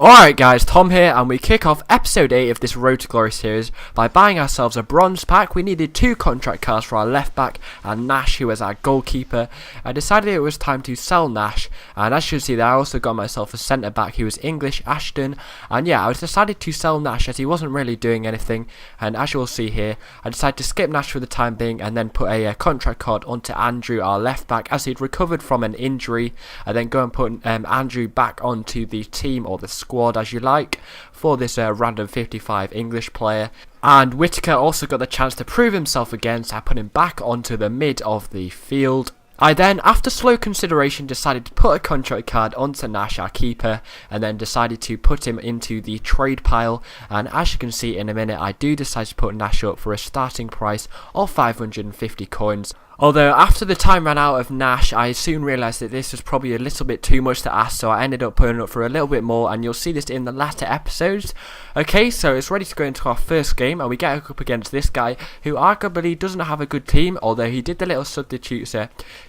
Alright guys, Tom here, and we kick off episode 8 of this Road to Glory series by buying ourselves a bronze pack. We needed 2 contract cards for our left back and Nash, who was our goalkeeper. I decided it was time to sell Nash, and as you can see there, I also got myself a centre back who was English, Ashton. And yeah, I decided to sell Nash as he wasn't really doing anything, and as you will see here, I decided to skip Nash for the time being and then put a contract card onto Andrew, our left back, as he'd recovered from an injury, and then go and put Andrew back onto the team, or the squad as you like, for this random 55 English player. And Whittaker also got the chance to prove himself again, so I put him back onto the mid of the field. I then, after slow consideration, decided to put a contract card onto Nash, our keeper, and then decided to put him into the trade pile. And as you can see in a minute, I do decide to put Nash up for a starting price of 550 coins. Although after the time ran out of Nash, I soon realised that this was probably a little bit too much to ask, so I ended up putting it up for a little bit more, and you'll see this in the latter episodes. Okay, so it's ready to go into our first game, and we get up against this guy, who arguably doesn't have a good team, although he did the little substitutes,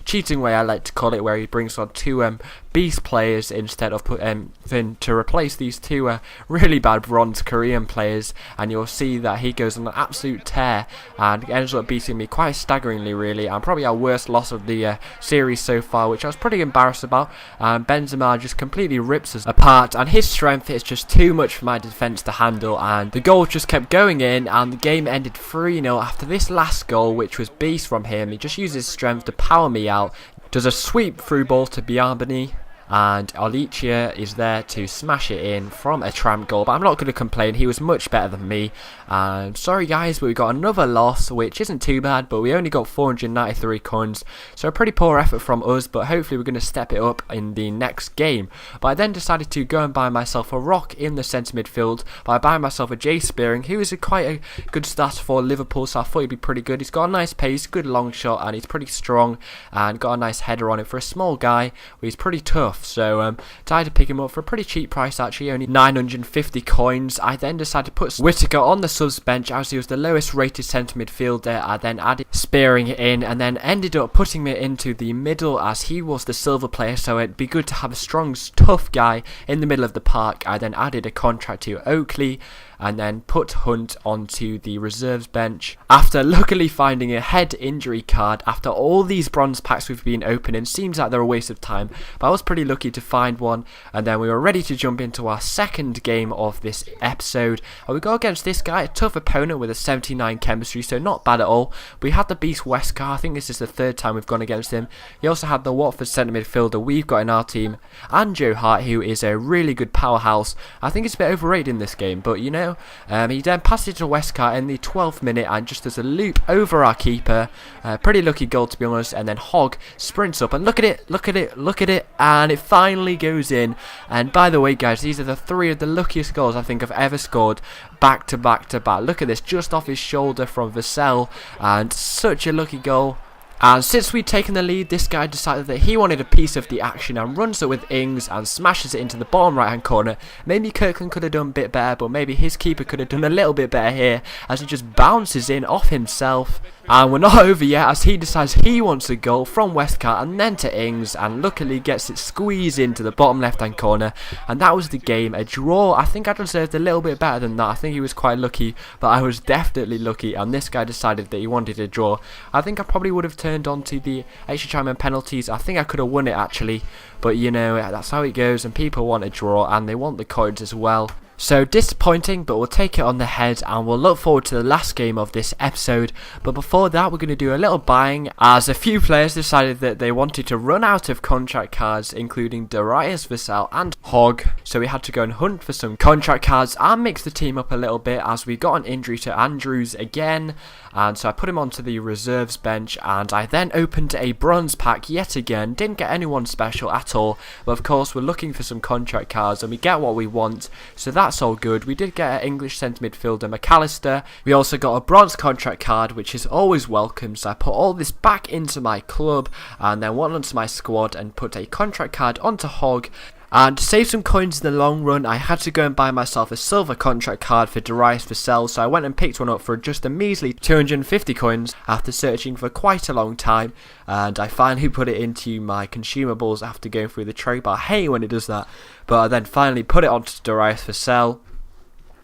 cheating way I like to call it, where he brings on 2 beast players instead of to replace these 2 really bad bronze Korean players, and you'll see that he goes on an absolute tear and ends up beating me quite staggeringly, really. And probably our worst loss of the series so far, which I was pretty embarrassed about. Benzema just completely rips us apart, and his strength is just too much for my defence to handle, and the goal just kept going in, and the game ended 3-0 after this last goal, which was beast from him. He just used his strength to power me out, does a sweep through ball to Biarbany, and Alicia is there to smash it in from a tramp goal. But I'm not going to complain, he was much better than me. And sorry guys, but we got another loss, which isn't too bad, but we only got 493 coins, so a pretty poor effort from us, but hopefully we're going to step it up in the next game. But I then decided to go and buy myself a rock in the centre midfield by buying myself a Jay Spearing, who is quite a good starter for Liverpool, so I thought he'd be pretty good. He's got a nice pace, good long shot, and he's pretty strong, and got a nice header on it for a small guy. He's pretty tough. So decided to pick him up for a pretty cheap price, actually, only 950 coins. I then decided to put Whittaker on the subs bench as he was the lowest rated centre midfielder. I then added Spearing in, and then ended up putting me into the middle as he was the silver player, so it'd be good to have a strong, tough guy in the middle of the park. I then added a contract to Oakley, and then put Hunt onto the reserves bench. After luckily finding a head injury card, after all these bronze packs we've been opening, seems like they're a waste of time, but I was pretty lucky to find one, and then we were ready to jump into our second game of this episode. And we go against this guy, a tough opponent with a 79 chemistry, so not bad at all. We had the beast Wesker, I think this is the 3rd time we've gone against him. He also had the Watford centre midfielder we've got in our team, and Joe Hart, who is a really good powerhouse. I think it's a bit overrated in this game, but you know, he then passes it to Westcott in the 12th minute and just does a loop over our keeper. Pretty lucky goal, to be honest. And then Hogg sprints up and look at it, and it finally goes in. And by the way guys, these are the 3 of the luckiest goals I think I've ever scored back to back to back. Look at this, just off his shoulder from Vassell, and such a lucky goal. And since we'd taken the lead, this guy decided that he wanted a piece of the action and runs it with Ings and smashes it into the bottom right hand corner. Maybe Kirkland could have done a bit better, but maybe his keeper could have done a little bit better here, as he just bounces in off himself. And we're not over yet, as he decides he wants a goal from Westcott and then to Ings, and luckily gets it squeezed into the bottom left hand corner. And that was the game, a draw. I think I deserved a little bit better than that. I think he was quite lucky, but I was definitely lucky, and this guy decided that he wanted a draw. I think I probably would have turned on to the extra time and penalties. I think I could have won it actually, but you know, that's how it goes, and people want a draw and they want the coins as well. So disappointing, but we'll take it on the head, and we'll look forward to the last game of this episode. But before that, we're going to do a little buying, as a few players decided that they wanted to run out of contract cards, including Darius, Vassell and Hogg. So we had to go and hunt for some contract cards and mix the team up a little bit, as we got an injury to Andrews again. And so I put him onto the reserves bench, and I then opened a bronze pack yet again. Didn't get anyone special at all, but of course we're looking for some contract cards and we get what we want, so that's all good. We did get an English centre midfielder, McAllister. We also got a bronze contract card, which is always welcome, so I put all this back into my club and then one onto my squad and put a contract card onto Hogg. And to save some coins in the long run, I had to go and buy myself a silver contract card for Darius for sale, so I went and picked one up for just a measly 250 coins after searching for quite a long time, and I finally put it into my consumables after going through the trade bar. I hate when it does that, but I then finally put it onto Darius for sale.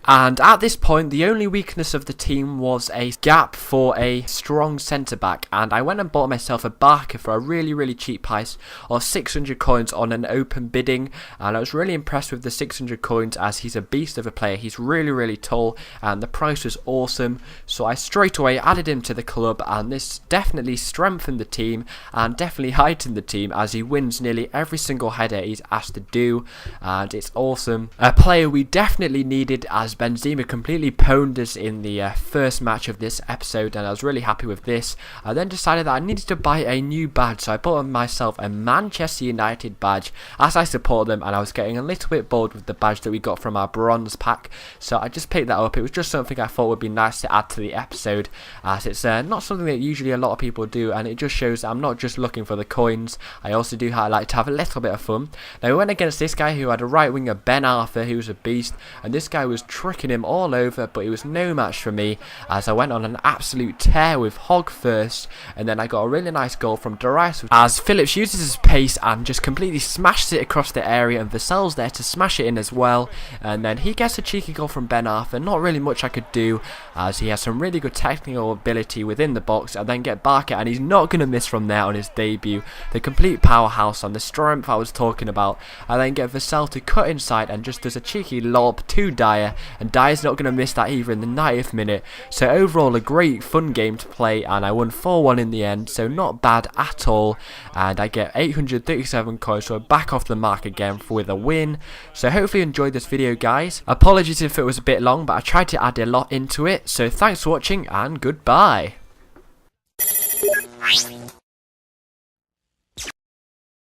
And at this point, the only weakness of the team was a gap for a strong centre-back, and I went and bought myself a Barker for a really cheap price of 600 coins on an open bidding, and I was really impressed with the 600 coins as he's a beast of a player. He's really tall, and the price was awesome, so I straight away added him to the club, and this definitely strengthened the team and definitely heightened the team as he wins nearly every single header he's asked to do, and it's awesome. A player we definitely needed, as Benzema completely pwned us in the first match of this episode, and I was really happy with this. I then decided that I needed to buy a new badge, so I bought myself a Manchester United badge as I support them, and I was getting a little bit bored with the badge that we got from our bronze pack, so I just picked that up. It was just something I thought would be nice to add to the episode, as it's not something that usually a lot of people do, and it just shows that I'm not just looking for the coins. I also do like to have a little bit of fun. Now we went against this guy who had a right winger, Ben Arthur, who was a beast, and this guy was tricking him all over, but he was no match for me as I went on an absolute tear with Hog first, and then I got a really nice goal from Darius as Phillips uses his pace and just completely smashes it across the area, and Vassell's there to smash it in as well, and then he gets a cheeky goal from Ben Arthur. Not really much I could do as he has some really good technical ability within the box, and then get Barker, and he's not going to miss from there on his debut. The complete powerhouse and the strength I was talking about. I then get Vassell to cut inside and just does a cheeky lob to Dyer, and Dyer's not going to miss that either in the 90th minute. So overall a great fun game to play, and I won 4-1 in the end, so not bad at all, and I get 837 coins, so I'm back off the mark again with a win. So hopefully you enjoyed this video, guys. Apologies if it was a bit long, but I tried to add a lot into it, so thanks for watching and goodbye.